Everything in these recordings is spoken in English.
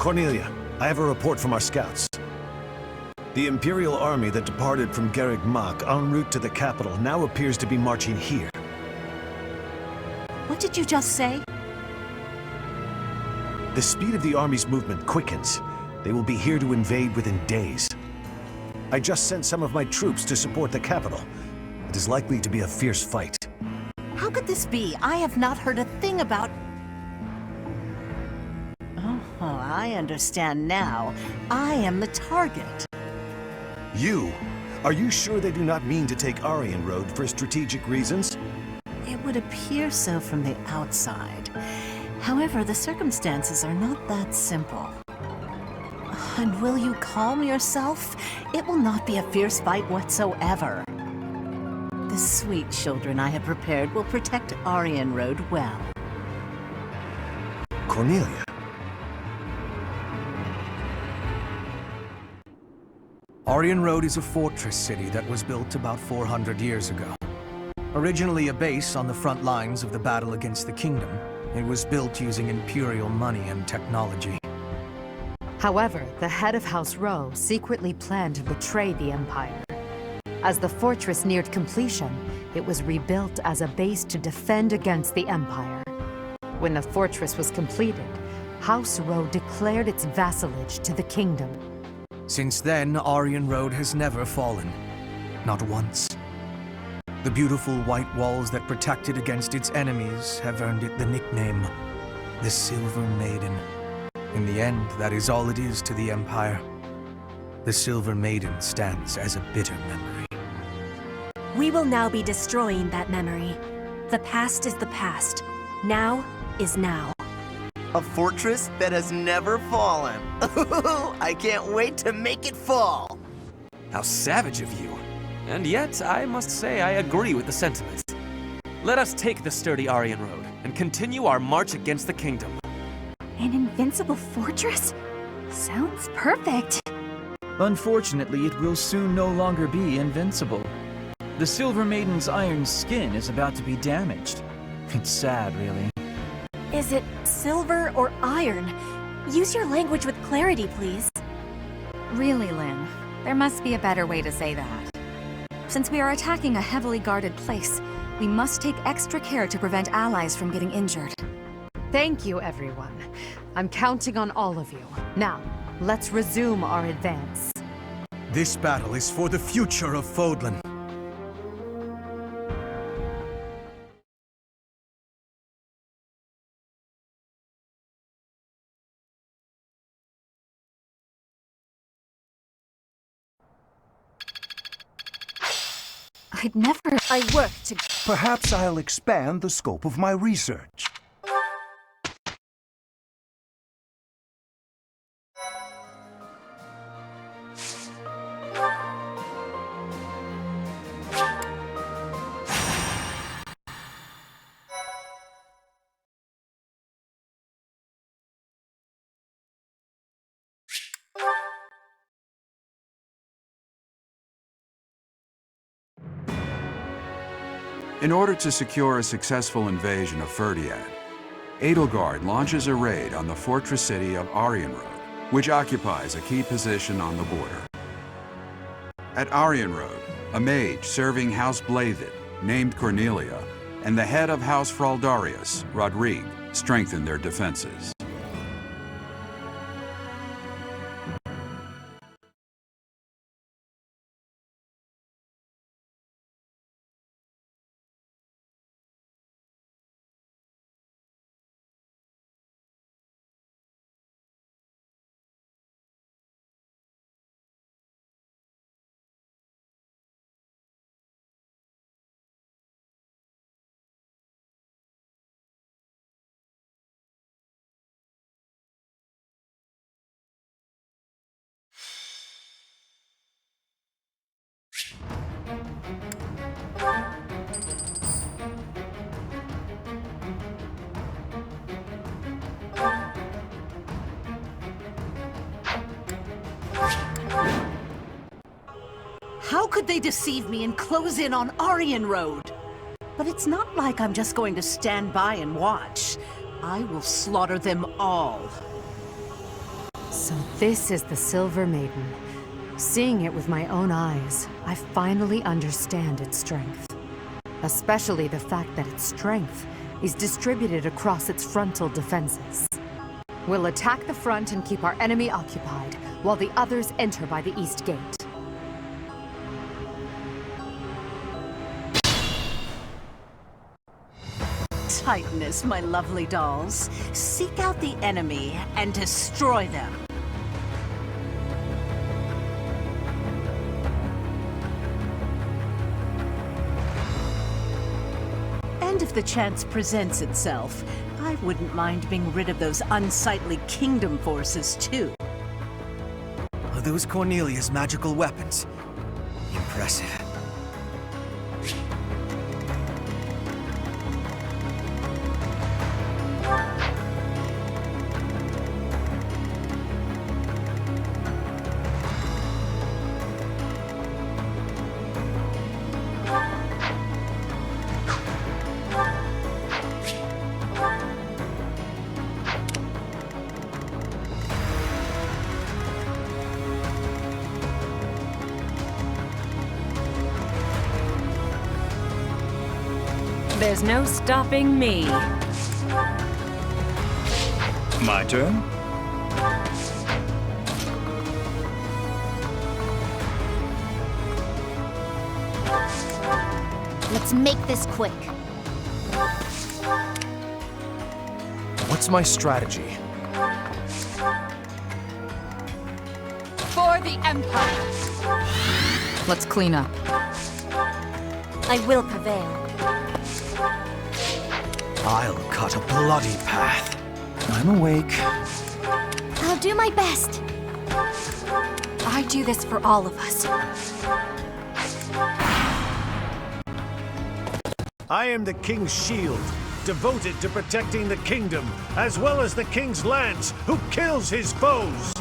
Cornelia, I have a report from our scouts. The Imperial army that departed from Garreg Mach en route to the capital now appears to be marching here. What did you just say? The speed of the army's movement quickens. They will be here to invade within days. I just sent some of my troops to support the capital. It is likely to be a fierce fight. How could this be? I have not heard a thing about... Oh, I understand now. I am the target. You? Are you sure they do not mean to take Arianrhod for strategic reasons? It would appear so from the outside. However, the circumstances are not that simple. And will you calm yourself? It will not be a fierce fight whatsoever. The sweet children I have prepared will protect Arianrhod well. Cornelia. Arianrhod is a fortress city that was built about 400 years ago. Originally a base on the front lines of the battle against the kingdom, it was built using Imperial money and technology. However, the head of House Rowe secretly planned to betray the Empire. As the fortress neared completion, it was rebuilt as a base to defend against the Empire. When the fortress was completed, House Rowe declared its vassalage to the kingdom. Since then, Arianrhod has never fallen. Not once. The beautiful white walls that protect it against its enemies have earned it the nickname, the Silver Maiden. In the end, that is all it is to the Empire. The Silver Maiden stands as a bitter memory. We will now be destroying that memory. The past is the past. Now is now. A fortress that has never fallen. I can't wait to make it fall. How savage of you. And yet, I must say I agree with the sentiment. Let us take the sturdy Arianrhod and continue our march against the kingdom. An invincible fortress? Sounds perfect. Unfortunately, it will soon no longer be invincible. The Silver Maiden's iron skin is about to be damaged. It's sad, really. Is it silver or iron? Use your language with clarity, please. Really, Lynn, there must be a better way to say that. Since we are attacking a heavily guarded place, we must take extra care to prevent allies from getting injured. Thank you, everyone. I'm counting on all of you. Now, let's resume our advance. This battle is for the future of Fodlan. I'd never... I work to... Perhaps I'll expand the scope of my research. In order to secure a successful invasion of Fhirdiad, Edelgard launches a raid on the fortress city of Arianrhod, which occupies a key position on the border. At Arianrhod, a mage serving House Blavid, named Cornelia, and the head of House Fraldarius, Rodrigue, strengthen their defenses. How could they deceive me and close in on Arianrhod? But it's not like I'm just going to stand by and watch. I will slaughter them all. This is the Silver Maiden. Seeing it with my own eyes, I finally understand its strength. Especially the fact that its strength is distributed across its frontal defenses. We'll attack the front and keep our enemy occupied, while the others enter by the east gate. Titaness, my lovely dolls. Seek out the enemy and destroy them. And if the chance presents itself, I wouldn't mind being rid of those unsightly kingdom forces, too. Are those Cornelia's magical weapons? Impressive. There's no stopping me. My turn? Let's make this quick. What's my strategy? For the Empire! Let's clean up. I will prevail. I'll cut a bloody path. I'm awake. I'll do my best. I do this for all of us. I am the King's shield, devoted to protecting the kingdom, as well as the King's lands, who kills his foes.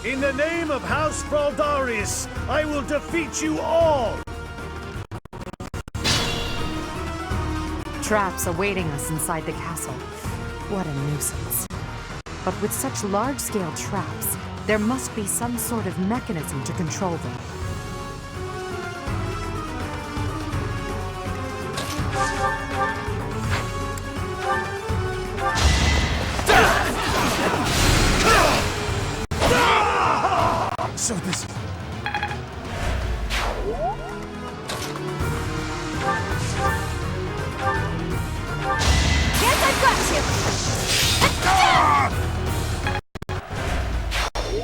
In the name of House Fraldarius, I will defeat you all! Traps awaiting us inside the castle. What a nuisance. But with such large-scale traps, there must be some sort of mechanism to control them. So this... Yes, I've got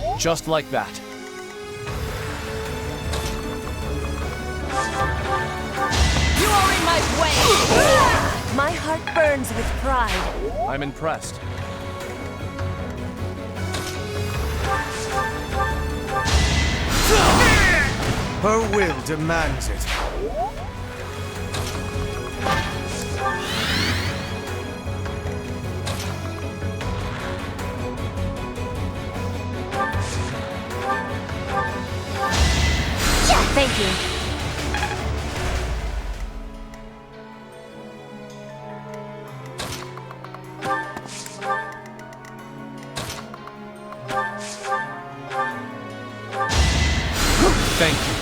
you! Just like that. You are in my way! My heart burns with pride. I'm impressed. Her will demands it. Thank you. Thank you.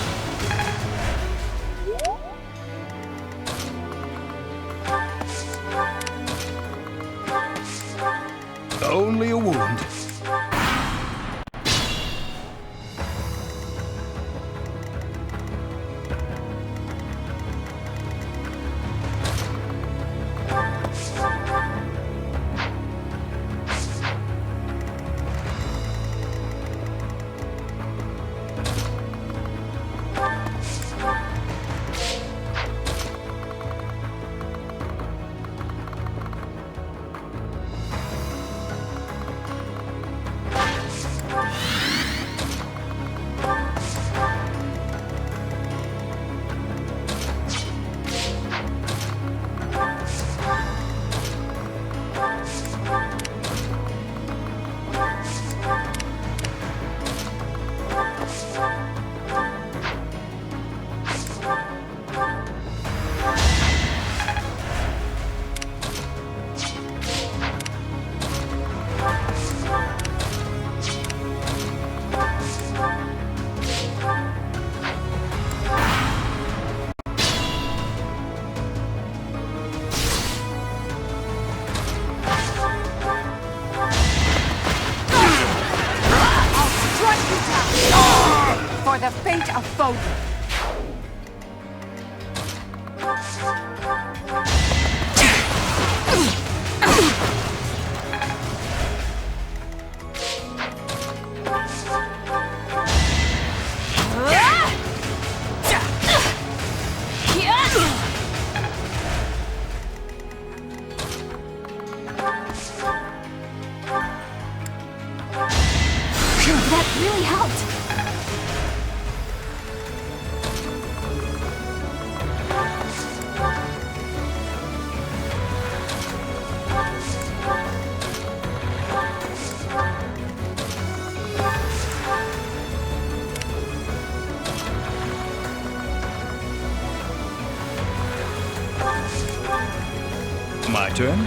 Only a wound. for the fate of Foden. That really helped. My turn?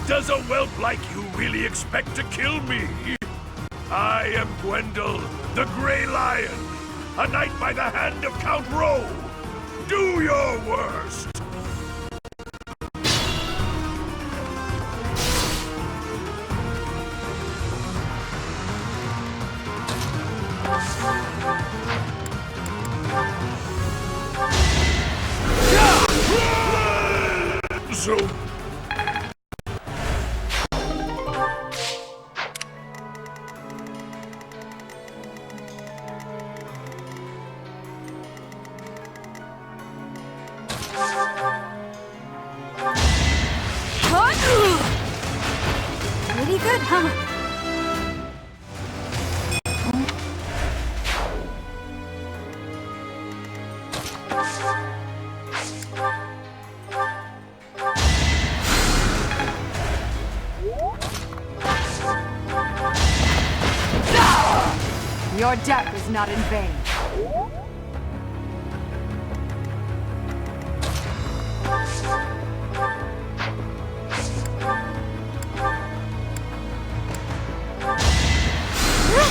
Does a whelp like you really expect to kill me? I am Gwendol, the Grey Lion, a knight by the hand of Count Rowe. Do your worst! So... Pretty good, huh? Your death is not in vain.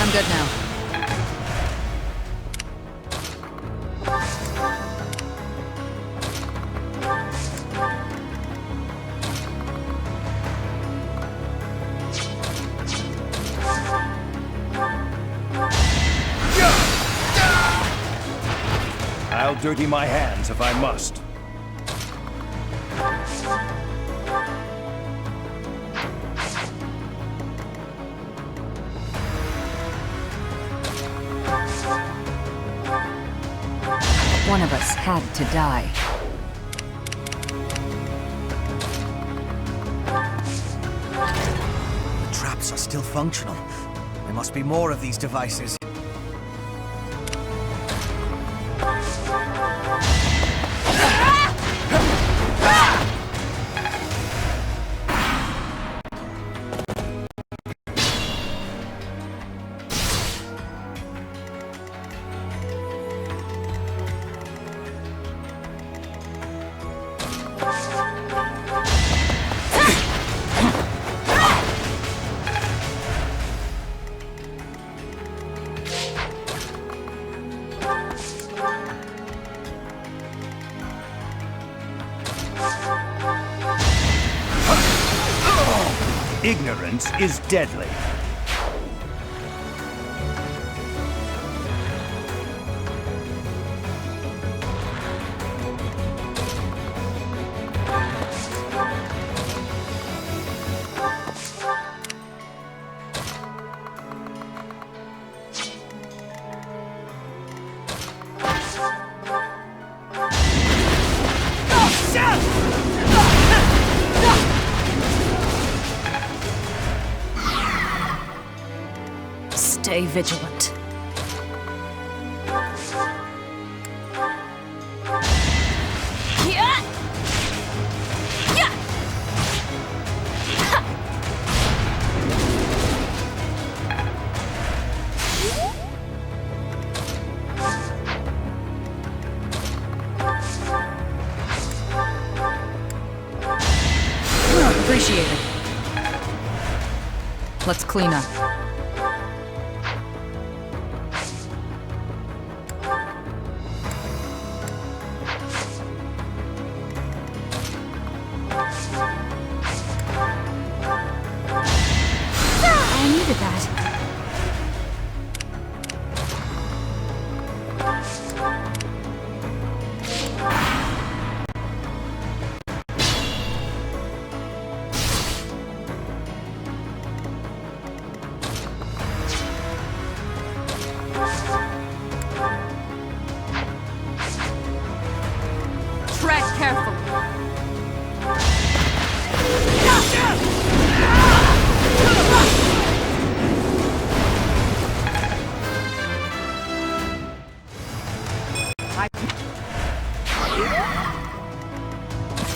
I'm good now. I'll dirty my hands if I must. One of us had to die. The traps are still functional. There must be more of these devices. Ignorance is deadly. Stay vigilant. Appreciate it. Let's clean up.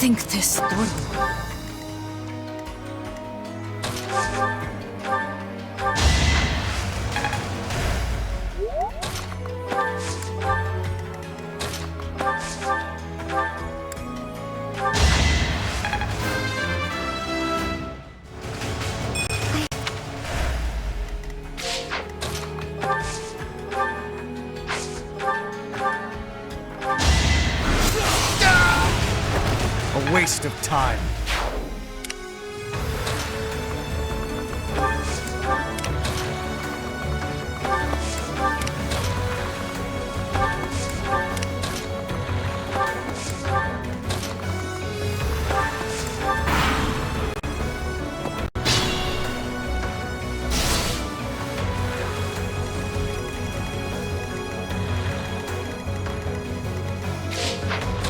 Think this through. A waste of time.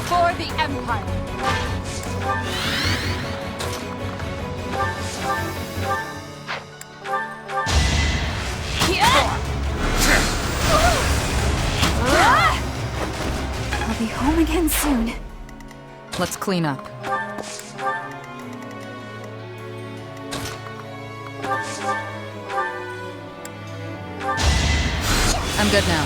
For the Empire! I'll be home again soon. Let's clean up. I'm good now.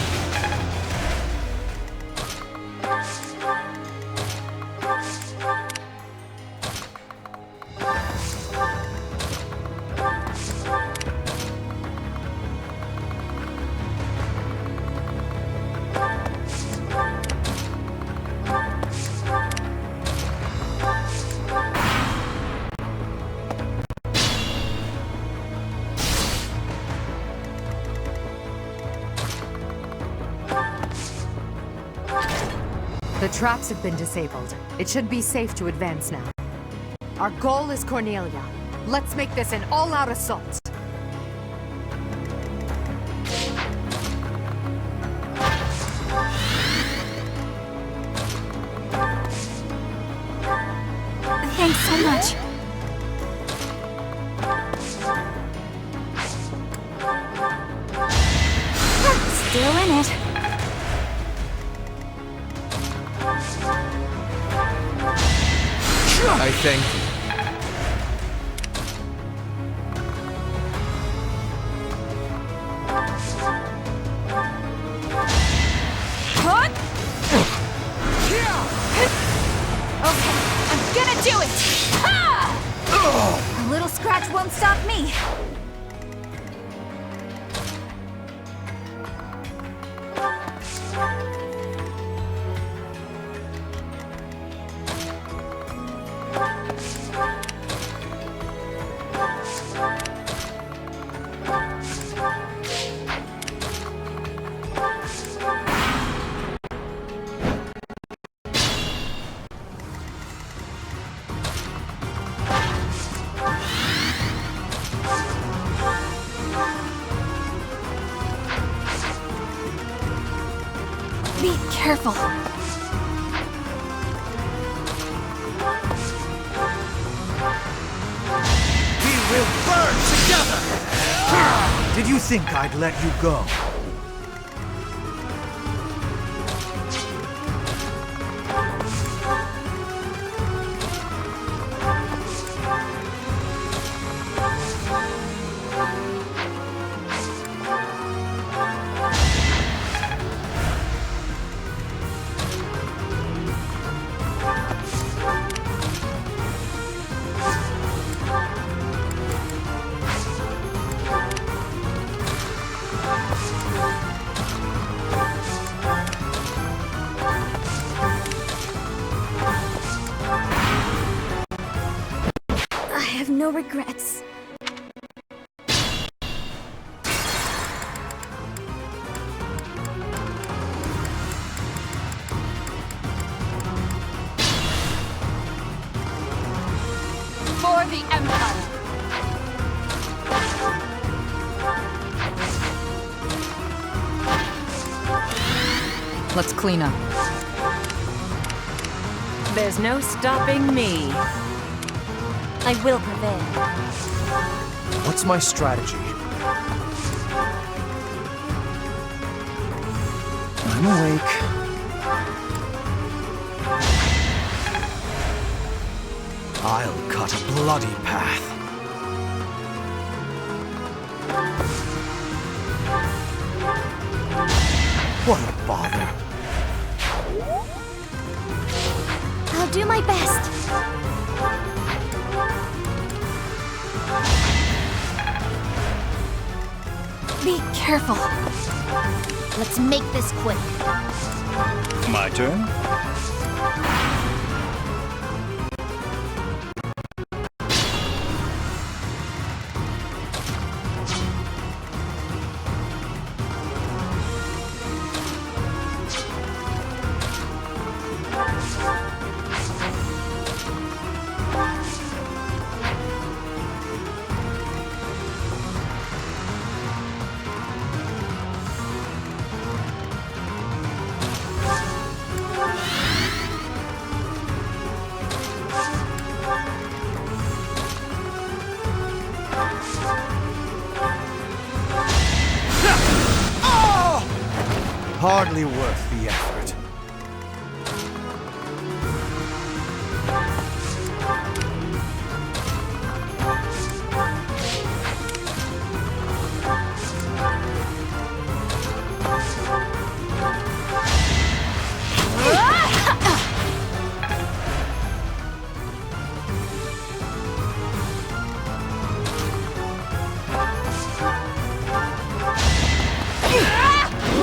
The traps have been disabled. It should be safe to advance now. Our goal is Cornelia. Let's make this an all-out assault. Thanks so much. Still in it. I thank you. Okay, I'm gonna do it! Ha! A little scratch won't stop me. Be careful. We will burn together! Did you think I'd let you go? I have no regrets. For the Empire! Let's clean up. There's no stopping me. I will prevail. What's my strategy? I'm awake. bloody path. What a bother. I'll do my best. Be careful. Let's make this quick. My turn? Hardly worth the effort.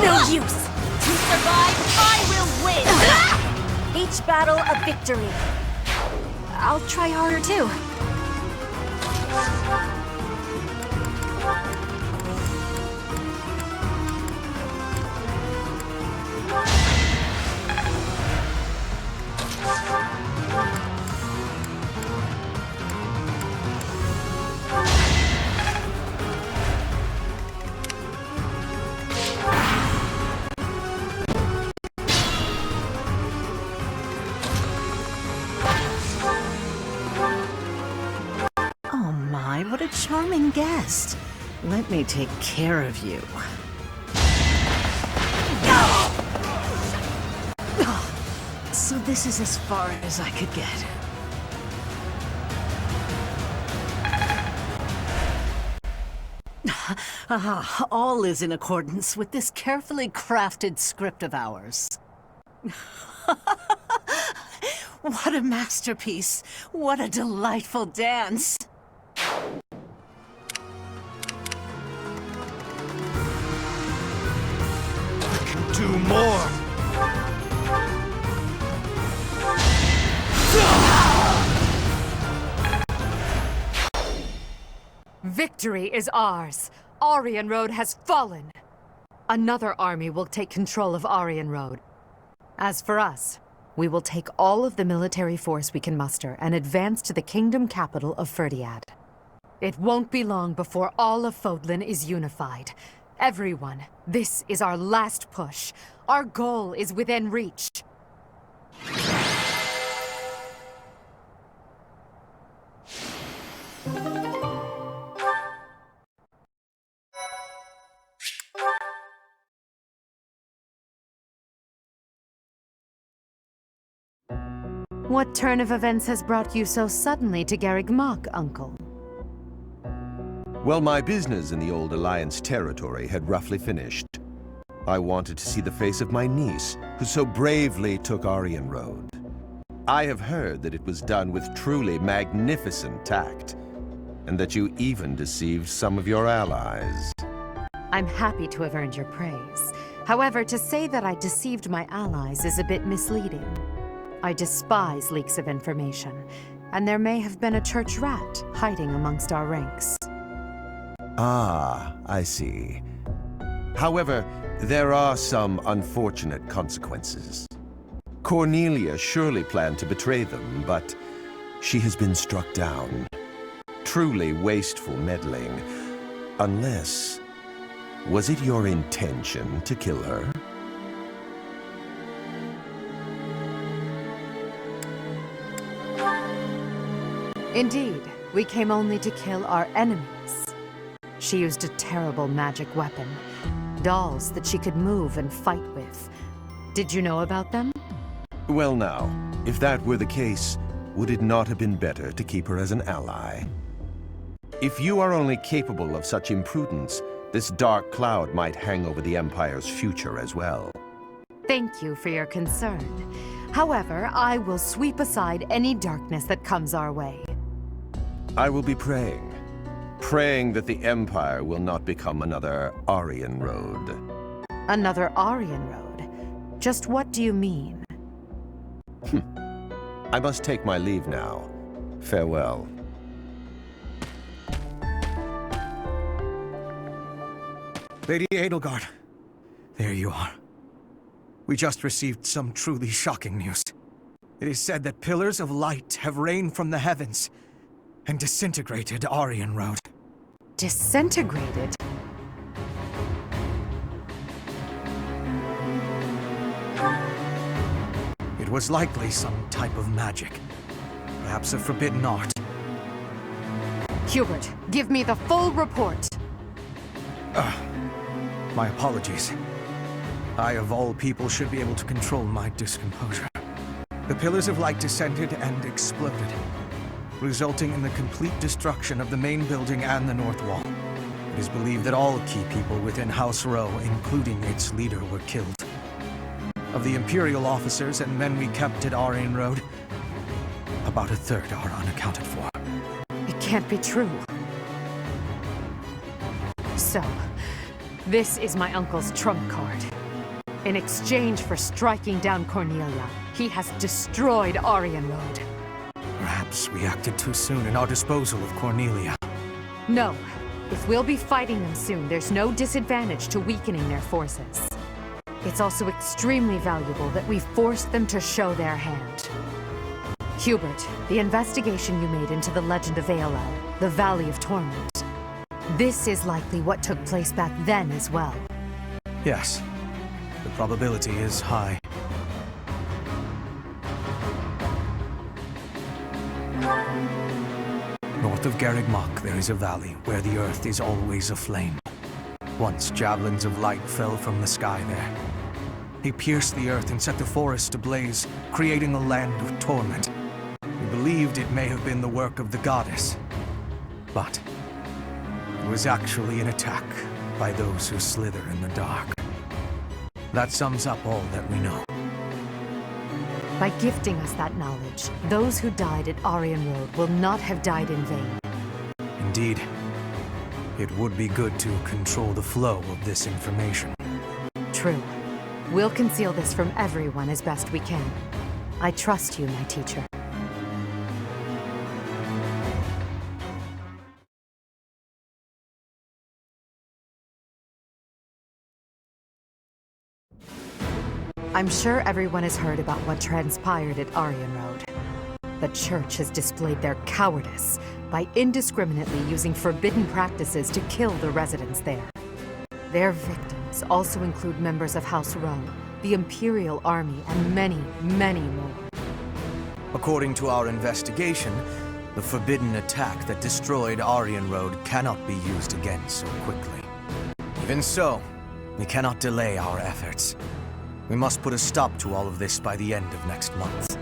No use! To survive, I will win! Each battle a victory. I'll try harder too. What a charming guest. Let me take care of you. So this is as far as I could get. All is in accordance with this carefully crafted script of ours. What a masterpiece! What a delightful dance! Do more! Victory is ours. Arianrhod has fallen. Another army will take control of Arianrhod. As for us, we will take all of the military force we can muster and advance to the kingdom capital of Fhirdiad. It won't be long before all of Fodlan is unified. Everyone, this is our last push. Our goal is within reach. What turn of events has brought you so suddenly to Garreg Mach, Uncle? Well, my business in the old Alliance territory had roughly finished. I wanted to see the face of my niece, who so bravely took Arianrhod. I have heard that it was done with truly magnificent tact, and that you even deceived some of your allies. I'm happy to have earned your praise. However, to say that I deceived my allies is a bit misleading. I despise leaks of information, and there may have been a church rat hiding amongst our ranks. Ah, I see. However, there are some unfortunate consequences. Cornelia surely planned to betray them, but she has been struck down. Truly wasteful meddling. Unless... was it your intention to kill her? Indeed, we came only to kill our enemies. She used a terrible magic weapon. Dolls that she could move and fight with. Did you know about them? Well now, if that were the case, Would it not have been better to keep her as an ally? If you are only capable of such imprudence, this dark cloud might hang over the Empire's future as well. Thank you for your concern. However, I will sweep aside any darkness that comes our way. I will be praying. Praying that the Empire will not become another Arianrhod. Another Arianrhod? Just what do you mean? I must take my leave now. Farewell. Lady Edelgard, there you are. We just received some truly shocking news. It is said that pillars of light have rained from the heavens and disintegrated Arianrhod. Disintegrated? It was likely some type of magic. Perhaps a forbidden art. Hubert, give me the full report! My apologies. I, of all people, should be able to control my discomposure. The pillars of light descended and exploded, resulting in the complete destruction of the main building and the north wall. It is believed that all key people within House Row, including its leader, were killed. Of the Imperial officers and men we kept at Arianrhod, about a third are unaccounted for. It can't be true. So, this is my uncle's trump card. In exchange for striking down Cornelia, he has destroyed Arianrhod. Perhaps we acted too soon in our disposal of Cornelia. No. If we'll be fighting them soon, there's no disadvantage to weakening their forces. It's also extremely valuable that we forced them to show their hand. Hubert, the investigation you made into the legend of Ailel, the Valley of Torment. This is likely what took place back then as well. Yes. The probability is high. North of Garrigmach, there is a valley where the earth is always aflame. Once javelins of light fell from the sky there. They pierced the earth and set the forest ablaze, creating a land of torment. We believed it may have been the work of the goddess, but it was actually an attack by those who slither in the dark. That sums up all that we know. By gifting us that knowledge, those who died at Arianrhod will not have died in vain. Indeed. It would be good to control the flow of this information. True. We'll conceal this from everyone as best we can. I trust you, my teacher. I'm sure everyone has heard about what transpired at Arianrhod. The Church has displayed their cowardice by indiscriminately using forbidden practices to kill the residents there. Their victims also include members of House Row, the Imperial Army, and many, many more. According to our investigation, the forbidden attack that destroyed Arianrhod cannot be used again so quickly. Even so, we cannot delay our efforts. We must put a stop to all of this by the end of next month.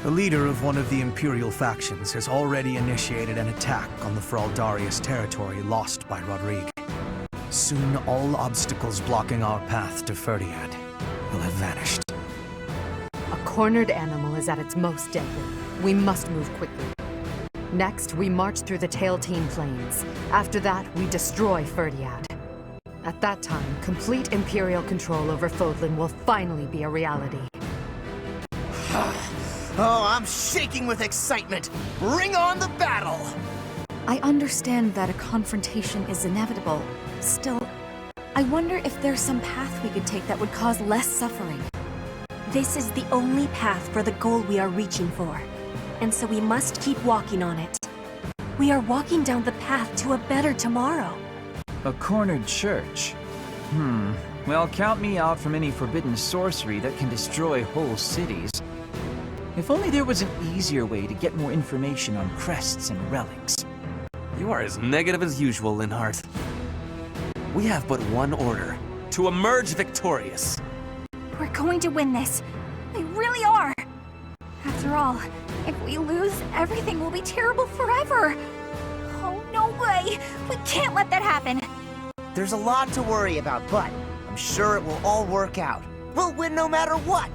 The leader of one of the Imperial factions has already initiated an attack on the Fraldarius territory lost by Rodrigue. Soon all obstacles blocking our path to Fhirdiad will have vanished. A cornered animal is at its most deadly. We must move quickly. Next, we march through the Tailtean Plains. After that, we destroy Fhirdiad. At that time, complete Imperial control over Fodlan will finally be a reality. Oh, I'm shaking with excitement! Bring on the battle! I understand that a confrontation is inevitable. Still, I wonder if there's some path we could take that would cause less suffering. This is the only path for the goal we are reaching for, and so we must keep walking on it. We are walking down the path to a better tomorrow. A cornered church? Well, count me out from any forbidden sorcery that can destroy whole cities. If only there was an easier way to get more information on crests and relics. You are as negative as usual, Linhardt. We have but one order: to emerge victorious. We're going to win this. We really are. After all, if we lose, everything will be terrible forever. Oh, no way! We can't let that happen! There's a lot to worry about, but I'm sure it will all work out. We'll win no matter what!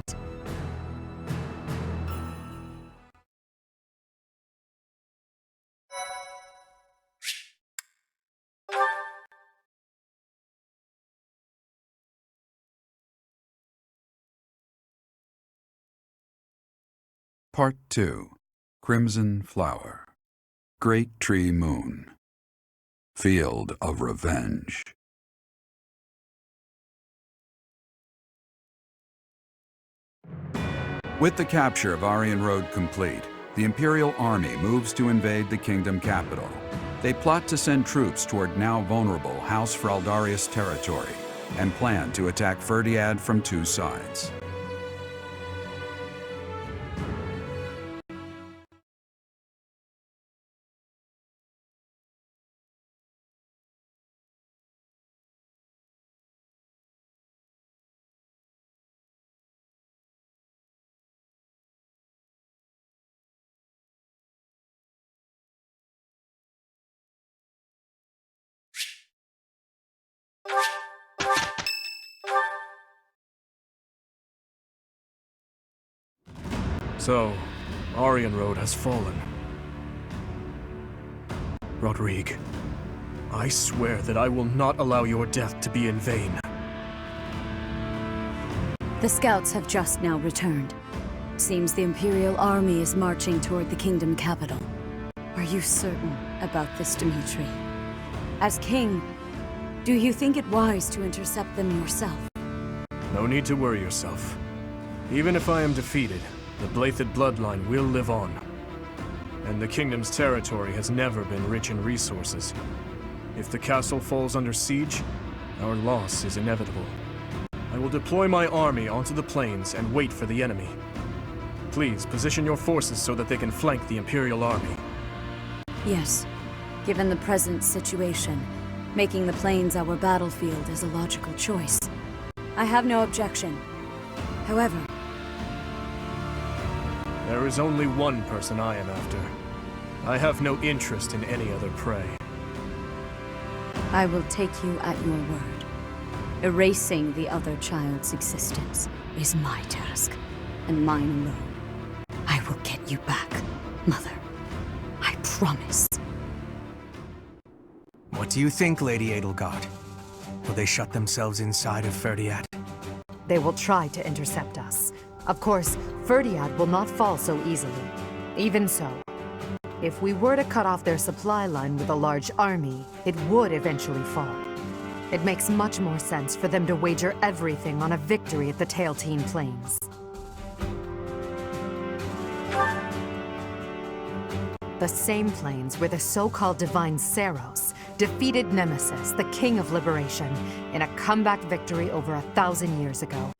Part 2. Crimson Flower. Great Tree Moon. Field of Revenge. With the capture of Arianrhod complete, the Imperial Army moves to invade the kingdom capital. They plot to send troops toward now vulnerable House Fraldarius territory and plan to attack Fhirdiad from two sides. So, Arianrhod has fallen. Rodrigue, I swear that I will not allow your death to be in vain. The scouts have just now returned. Seems the Imperial Army is marching toward the kingdom capital. Are you certain about this, Dimitri? As king, do you think it wise to intercept them yourself? No need to worry yourself. Even if I am defeated, the Blathed bloodline will live on. And the kingdom's territory has never been rich in resources. If the castle falls under siege, our loss is inevitable. I will deploy my army onto the plains and wait for the enemy. Please, position your forces so that they can flank the Imperial Army. Yes. Given the present situation, making the plains our battlefield is a logical choice. I have no objection. However, there is only one person I am after. I have no interest in any other prey. I will take you at your word. Erasing the other child's existence is my task, and mine alone. I will get you back, Mother. I promise. What do you think, Lady Edelgard? Will they shut themselves inside of Fhirdiad? They will try to intercept us. Of course, Fhirdiad will not fall so easily. Even so, if we were to cut off their supply line with a large army, it would eventually fall. It makes much more sense for them to wager everything on a victory at the Tailtean Plains. The same plains where the so-called divine Saros defeated Nemesis, the King of Liberation, in a comeback victory over 1,000 years ago.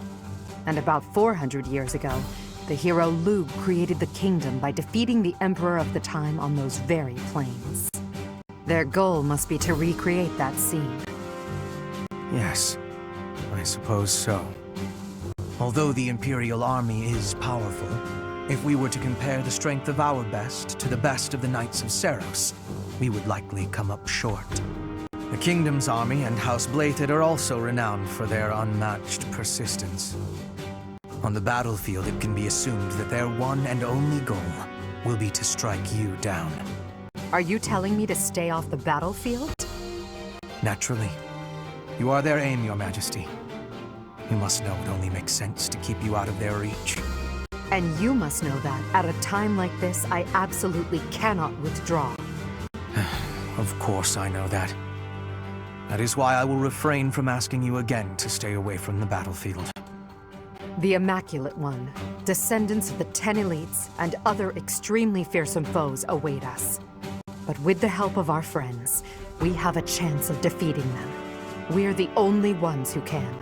And about 400 years ago, the hero Lugh created the kingdom by defeating the Emperor of the time on those very plains. Their goal must be to recreate that scene. Yes, I suppose so. Although the Imperial Army is powerful, if we were to compare the strength of our best to the best of the Knights of Saros, we would likely come up short. The Kingdom's army and House Blathed are also renowned for their unmatched persistence. On the battlefield, it can be assumed that their one and only goal will be to strike you down. Are you telling me to stay off the battlefield? Naturally. You are their aim, Your Majesty. You must know it only makes sense to keep you out of their reach. And you must know that, at a time like this, I absolutely cannot withdraw. Of course I know that. That is why I will refrain from asking you again to stay away from the battlefield. The Immaculate One, descendants of the 10 elites, and other extremely fearsome foes await us. But with the help of our friends, we have a chance of defeating them. We're the only ones who can.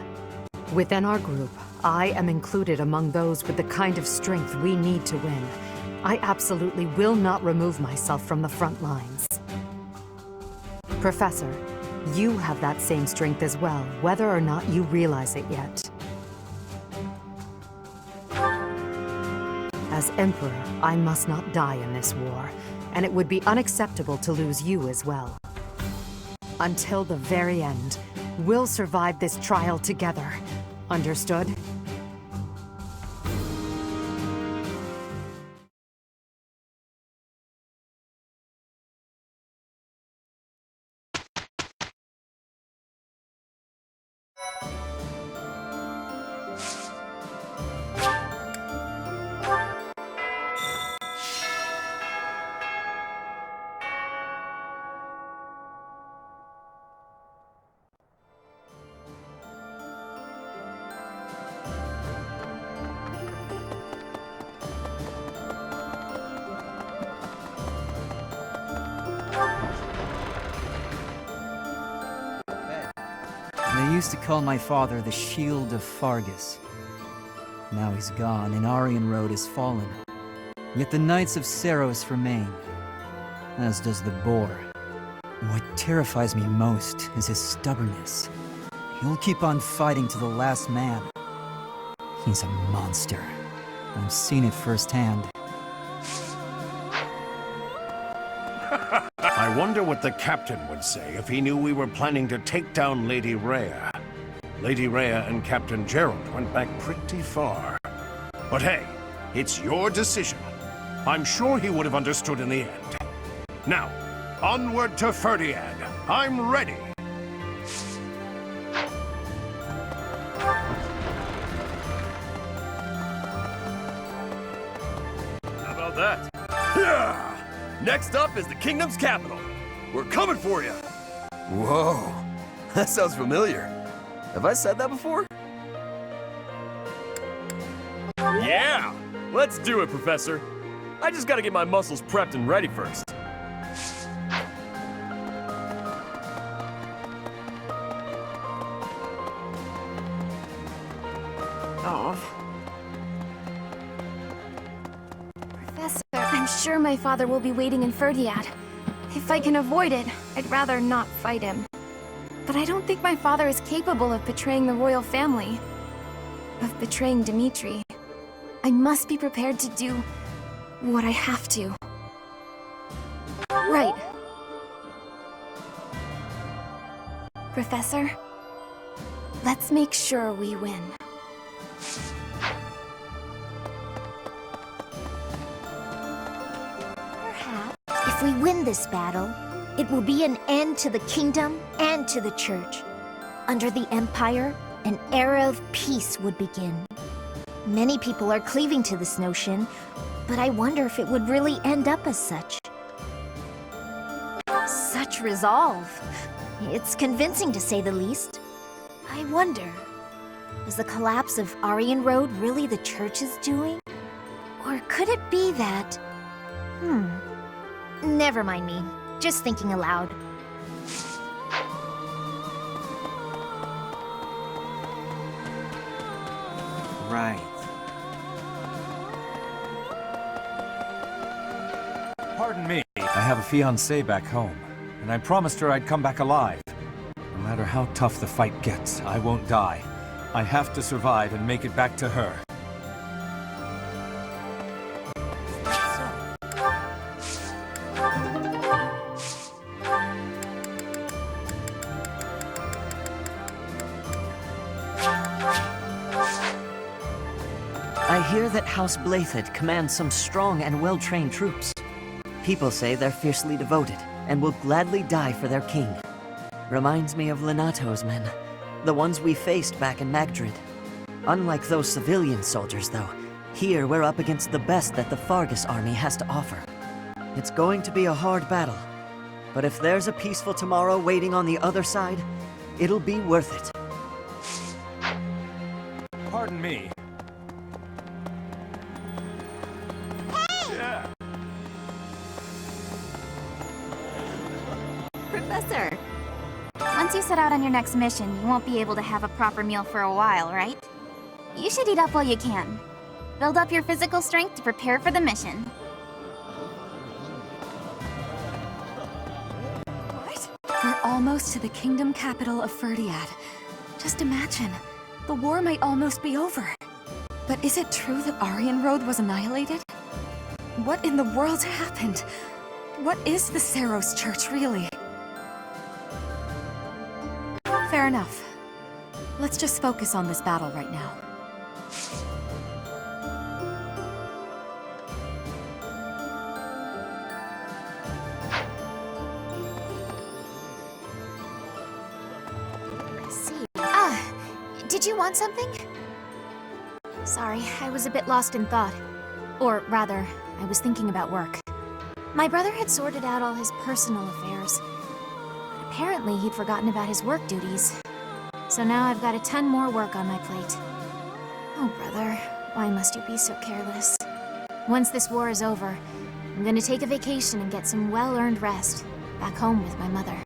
Within our group, I am included among those with the kind of strength we need to win. I absolutely will not remove myself from the front lines. Professor, you have that same strength as well, whether or not you realize it yet. As Emperor, I must not die in this war, and it would be unacceptable to lose you as well. Until the very end, we'll survive this trial together. Understood? They used to call my father the Shield of Fargus. Now he's gone, and Arianrhod has fallen. Yet the Knights of Seros remain, as does the Boar. What terrifies me most is his stubbornness. He'll keep on fighting to the last man. He's a monster. I've seen it firsthand. I wonder what the captain would say if he knew we were planning to take down Lady Rhea. Lady Rhea and Captain Gerald went back pretty far. But hey, it's your decision. I'm sure he would have understood in the end. Now, onward to Fhirdiad. I'm ready. How about that? Yeah! Next up is the kingdom's capital. We're coming for you. Whoa, that sounds familiar. Have I said that before? Yeah! Let's do it, Professor. I just gotta get my muscles prepped and ready first. Professor, I'm sure my father will be waiting in Fhirdiad. If I can avoid it, I'd rather not fight him. But I don't think my father is capable of betraying the royal family. Of betraying Dimitri. I must be prepared to do what I have to. Right. Professor, let's make sure we win. Perhaps, if we win this battle, it will be an end to the kingdom and to the church. Under the Empire, an era of peace would begin. Many people are cleaving to this notion, but I wonder if it would really end up as such. Such resolve. It's convincing to say the least. I wonder, is the collapse of Arianrhod really the church's doing? Or could it be that... Never mind me. Just thinking aloud. Right. Pardon me. I have a fiancée back home, and I promised her I'd come back alive. No matter how tough the fight gets, I won't die. I have to survive and make it back to her. I hear that House Blathid commands some strong and well-trained troops. People say they're fiercely devoted and will gladly die for their king. Reminds me of Lenato's men, the ones we faced back in Magdred. Unlike those civilian soldiers, though, here we're up against the best that the Fargus army has to offer. It's going to be a hard battle, but if there's a peaceful tomorrow waiting on the other side, it'll be worth it. Pardon me. Professor, once you set out on your next mission, you won't be able to have a proper meal for a while, right? You should eat up while you can. Build up your physical strength to prepare for the mission. What? We're almost to the kingdom capital of Fhirdiad. Just imagine, the war might almost be over. But is it true that Arianrhod was annihilated? What in the world happened? What is the Saros Church, really? Fair enough. Let's just focus on this battle right now. I see. Did you want something? Sorry, I was a bit lost in thought. Or rather, I was thinking about work. My brother had sorted out all his personal affairs. Apparently, he'd forgotten about his work duties. So now I've got a ton more work on my plate. Oh, brother, why must you be so careless? Once this war is over, I'm gonna take a vacation and get some well-earned rest. Back home with my mother.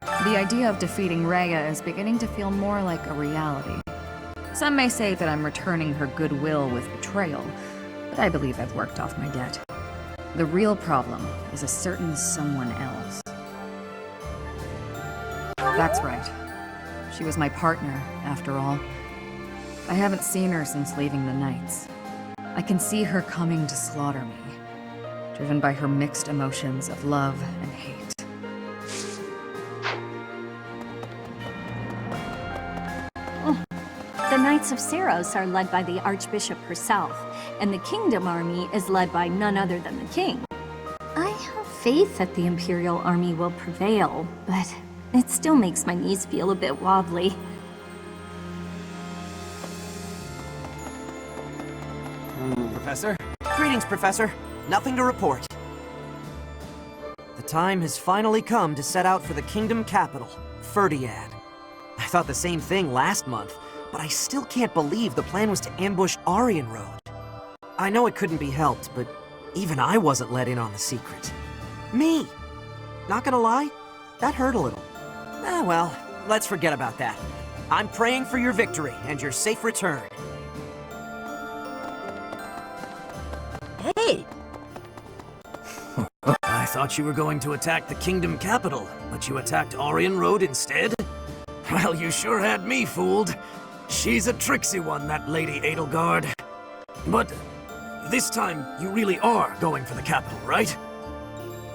The idea of defeating Rhea is beginning to feel more like a reality. Some may say that I'm returning her goodwill with betrayal, but I believe I've worked off my debt. The real problem is a certain someone else. That's right. She was my partner, after all. I haven't seen her since leaving the Knights. I can see her coming to slaughter me, driven by her mixed emotions of love and hate. The Knights of Saros are led by the Archbishop herself, and the Kingdom Army is led by none other than the King. I have faith that the Imperial Army will prevail, but it still makes my knees feel a bit wobbly. Professor? Greetings, Professor. Nothing to report. The time has finally come to set out for the Kingdom capital, Fhirdiad. I thought the same thing last month, but I still can't believe the plan was to ambush Arianrhod. I know it couldn't be helped, but even I wasn't let in on the secret. Me! Not gonna lie, that hurt a little. Well, let's forget about that. I'm praying for your victory and your safe return. Hey! I thought you were going to attack the Kingdom capital, but you attacked Arianrhod instead? Well, you sure had me fooled. She's a tricksy one, that Lady Edelgard. But this time, you really are going for the capital, right?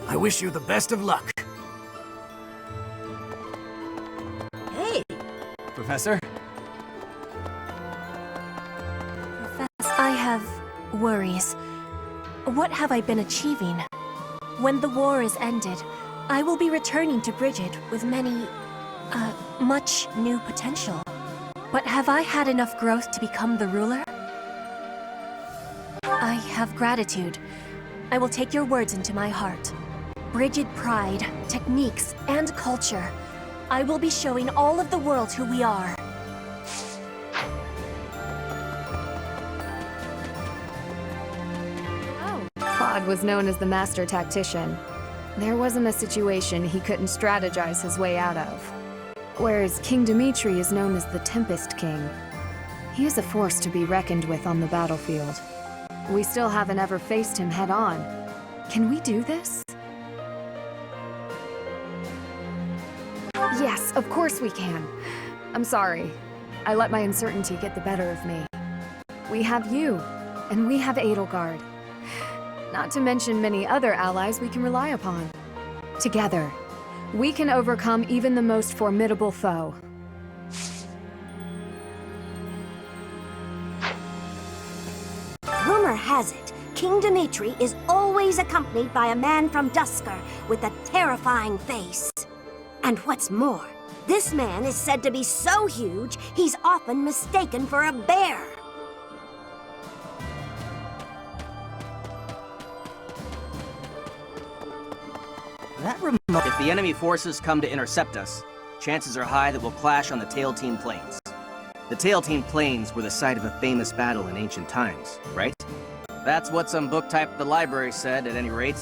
I wish you the best of luck. Hey! Professor? I have worries. What have I been achieving? When the war is ended, I will be returning to Brigid with much new potential. But have I had enough growth to become the ruler? I have gratitude. I will take your words into my heart. Brigid pride, techniques, and culture. I will be showing all of the world who we are. Claude was known as the master tactician. There wasn't a situation he couldn't strategize his way out of. Whereas King Dimitri is known as the Tempest King. He is a force to be reckoned with on the battlefield. We still haven't ever faced him head-on. Can we do this? Yes, of course we can. I'm sorry. I let my uncertainty get the better of me. We have you, and we have Edelgard. Not to mention many other allies we can rely upon. Together, we can overcome even the most formidable foe. Rumor has it, King Dimitri is always accompanied by a man from Duscur with a terrifying face. And what's more, this man is said to be so huge, he's often mistaken for a bear. If the enemy forces come to intercept us, chances are high that we'll clash on the Tailtean Plains. The Tailtean Plains were the site of a famous battle in ancient times, right? That's what some book type at the library said, at any rate.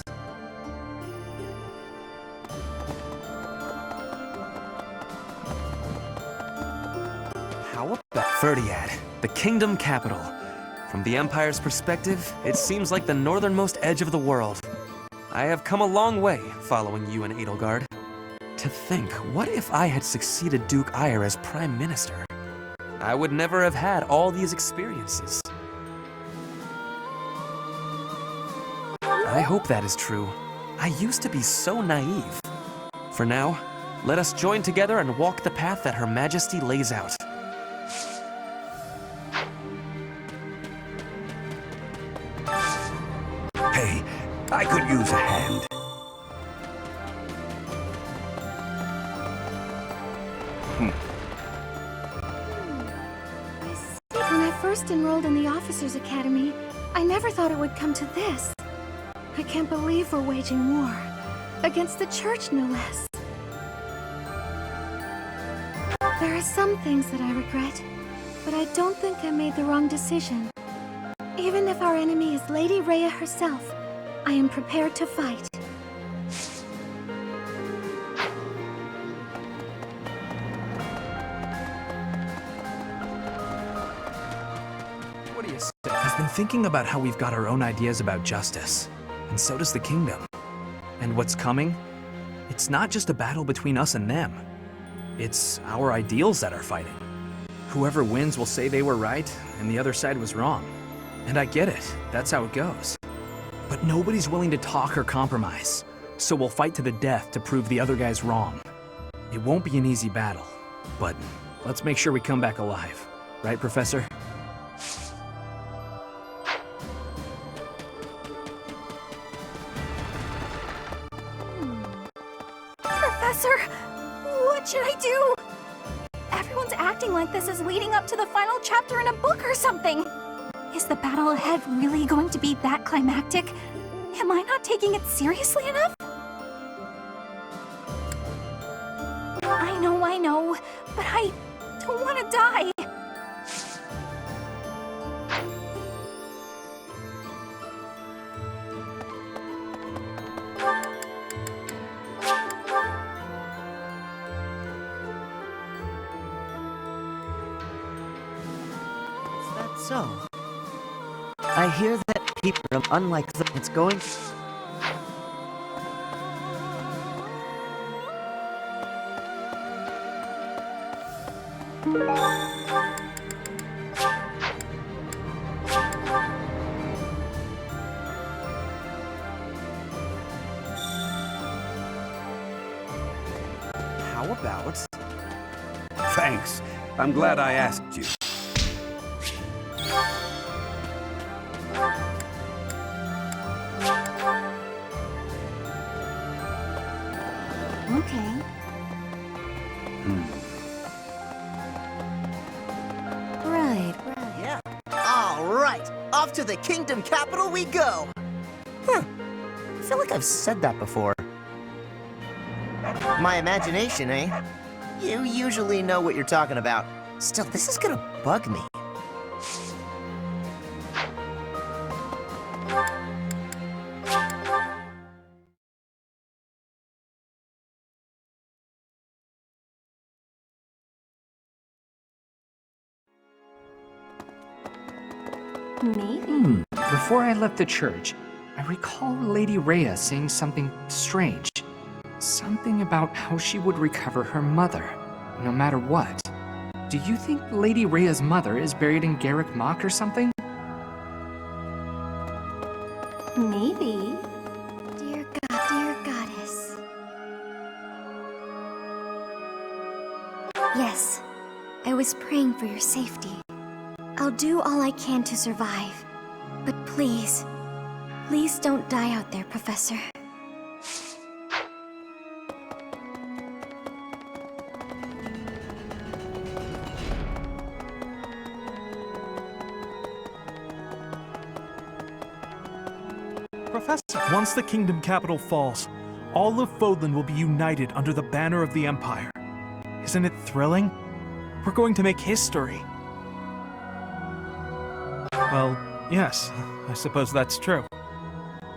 How about Fhirdiad, the kingdom capital? From the Empire's perspective, it seems like the northernmost edge of the world. I have come a long way following you and Edelgard. To think, what if I had succeeded Duke Aegir as Prime Minister? I would never have had all these experiences. I hope that is true. I used to be so naive. For now, let us join together and walk the path that Her Majesty lays out. Hey, I could use a hand. When I first enrolled in the Officers' Academy, I never thought it would come to this. I can't believe we're waging war. Against the Church, no less. There are some things that I regret, but I don't think I made the wrong decision. Even if our enemy is Lady Rhea herself, I am prepared to fight. What do you say? I've been thinking about how we've got our own ideas about justice, and so does the kingdom. And what's coming? It's not just a battle between us and them. It's our ideals that are fighting. Whoever wins will say they were right, and the other side was wrong. And I get it, that's how it goes. But nobody's willing to talk or compromise, so we'll fight to the death to prove the other guy's wrong. It won't be an easy battle, but let's make sure we come back alive. Right, Professor? Professor, what should I do? Everyone's acting like this is leading up to the final chapter in a book or something. Is the battle ahead really going to be that climactic? Am I not taking it seriously enough? I know, but I don't want to die. Is that so? I hear that people, unlike them, it's going to... How about... Thanks. I'm glad I asked you. Okay. Right. Yeah. All right. Off to the kingdom capital we go. I feel like I've said that before. My imagination, eh? You usually know what you're talking about. Still, this is gonna bug me. Maybe. Before I left the church, I recall Lady Rhea saying something strange. Something about how she would recover her mother, no matter what. Do you think Lady Rhea's mother is buried in Garrick Mach or something? Maybe. Dear goddess. Yes, I was praying for your safety. I'll do all I can to survive. But please don't die out there, Professor. Professor, once the kingdom capital falls, all of Fodlan will be united under the banner of the Empire. Isn't it thrilling? We're going to make history. Well, yes, I suppose that's true.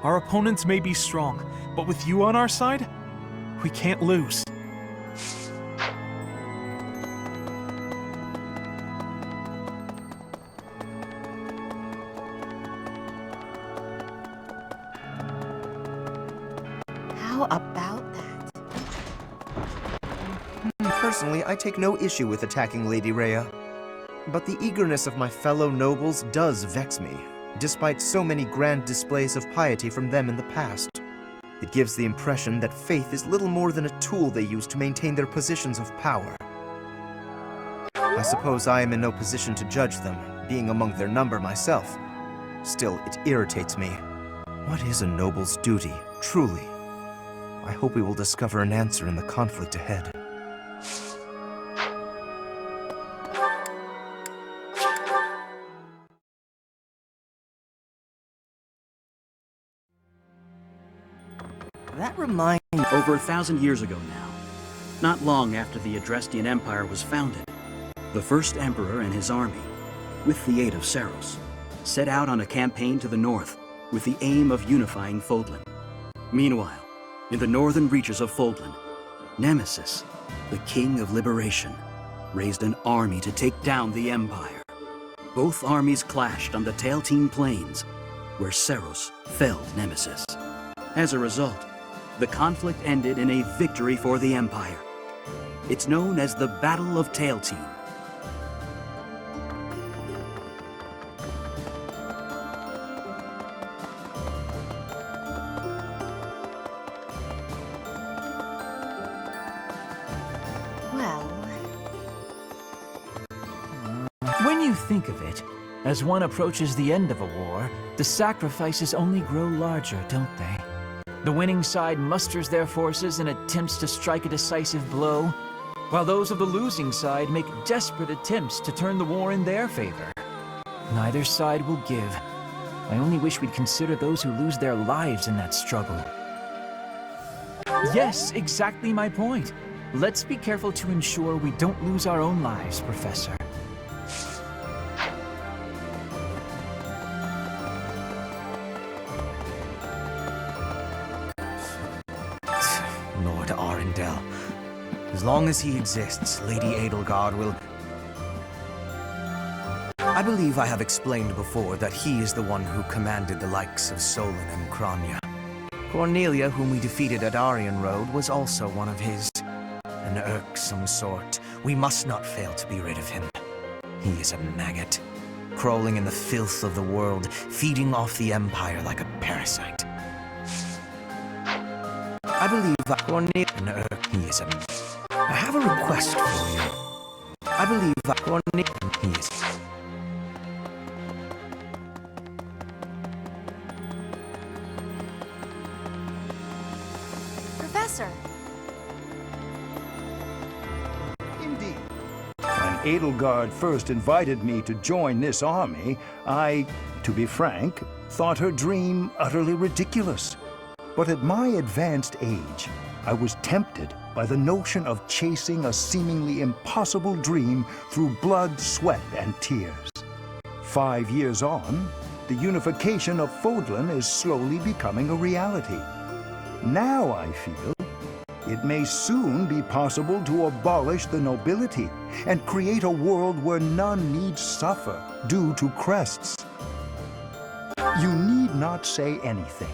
Our opponents may be strong, but with you on our side, we can't lose. How about that? Personally, I take no issue with attacking Lady Rhea. But the eagerness of my fellow nobles does vex me, despite so many grand displays of piety from them in the past. It gives the impression that faith is little more than a tool they use to maintain their positions of power. I suppose I am in no position to judge them, being among their number myself. Still, it irritates me. What is a noble's duty, truly? I hope we will discover an answer in the conflict ahead. That reminds me. Over 1,000 years ago now, not long after the Adrestian Empire was founded, the first emperor and his army, with the aid of Saros, set out on a campaign to the north with the aim of unifying Fodlan. Meanwhile, in the northern reaches of Fodlan, Nemesis, the King of Liberation, raised an army to take down the Empire. Both armies clashed on the Tailtean Plains, where Saros felled Nemesis. As a result, the conflict ended in a victory for the Empire. It's known as the Battle of Tailtean. When you think of it, as one approaches the end of a war, the sacrifices only grow larger, don't they? The winning side musters their forces and attempts to strike a decisive blow, while those of the losing side make desperate attempts to turn the war in their favor. Neither side will give. I only wish we'd consider those who lose their lives in that struggle. Yes, exactly my point. Let's be careful to ensure we don't lose our own lives, Professor. Lord Arundel. As long as he exists, Lady Edelgard will... I believe I have explained before that he is the one who commanded the likes of Solon and Crania. Cornelia, whom we defeated at Arianrhod, was also one of his. An irksome sort. We must not fail to be rid of him. He is a maggot, crawling in the filth of the world, feeding off the Empire like a parasite. I believe Cornelia, he is a... I have a request for you. I believe Cornelia, he is... Professor! Indeed. When Edelgard first invited me to join this army, I, to be frank, thought her dream utterly ridiculous. But at my advanced age, I was tempted by the notion of chasing a seemingly impossible dream through blood, sweat, and tears. 5 years on, the unification of Fodlan is slowly becoming a reality. Now I feel it may soon be possible to abolish the nobility and create a world where none need suffer due to crests. You need not say anything.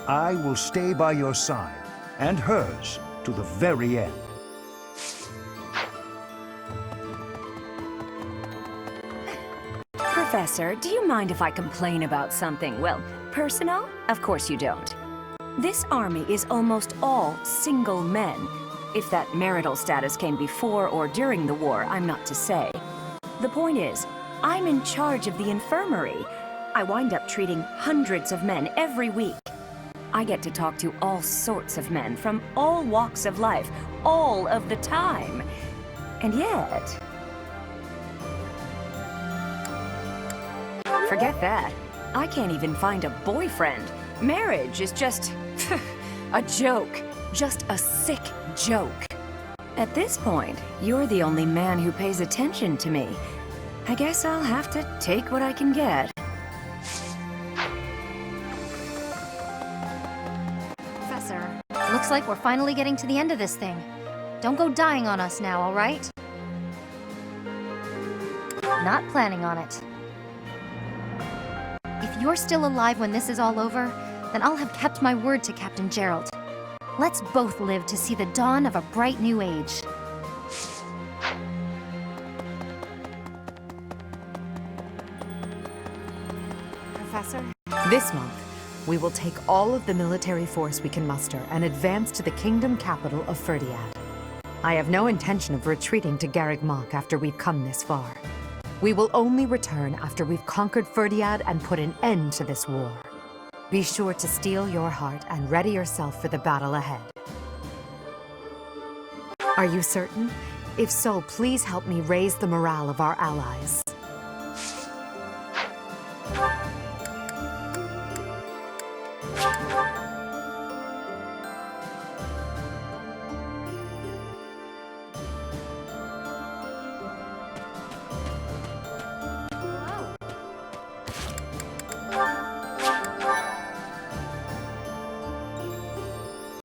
I will stay by your side, and hers, to the very end. Professor, do you mind if I complain about something, well, personal? Of course you don't. This army is almost all single men. If that marital status came before or during the war, I'm not to say. The point is, I'm in charge of the infirmary. I wind up treating hundreds of men every week. I get to talk to all sorts of men from all walks of life, all of the time. And yet... Forget that. I can't even find a boyfriend. Marriage is just... a joke. Just a sick joke. At this point, you're the only man who pays attention to me. I guess I'll have to take what I can get. Professor, looks like we're finally getting to the end of this thing. Don't go dying on us now, all right? Not planning on it. If you're still alive when this is all over, then I'll have kept my word to Captain Gerald. Let's both live to see the dawn of a bright new age. Professor. This month, we will take all of the military force we can muster and advance to the kingdom capital of Fhirdiad. I have no intention of retreating to Garreg Mach after we've come this far. We will only return after we've conquered Fhirdiad and put an end to this war. Be sure to steel your heart and ready yourself for the battle ahead. Are you certain? If so, please help me raise the morale of our allies.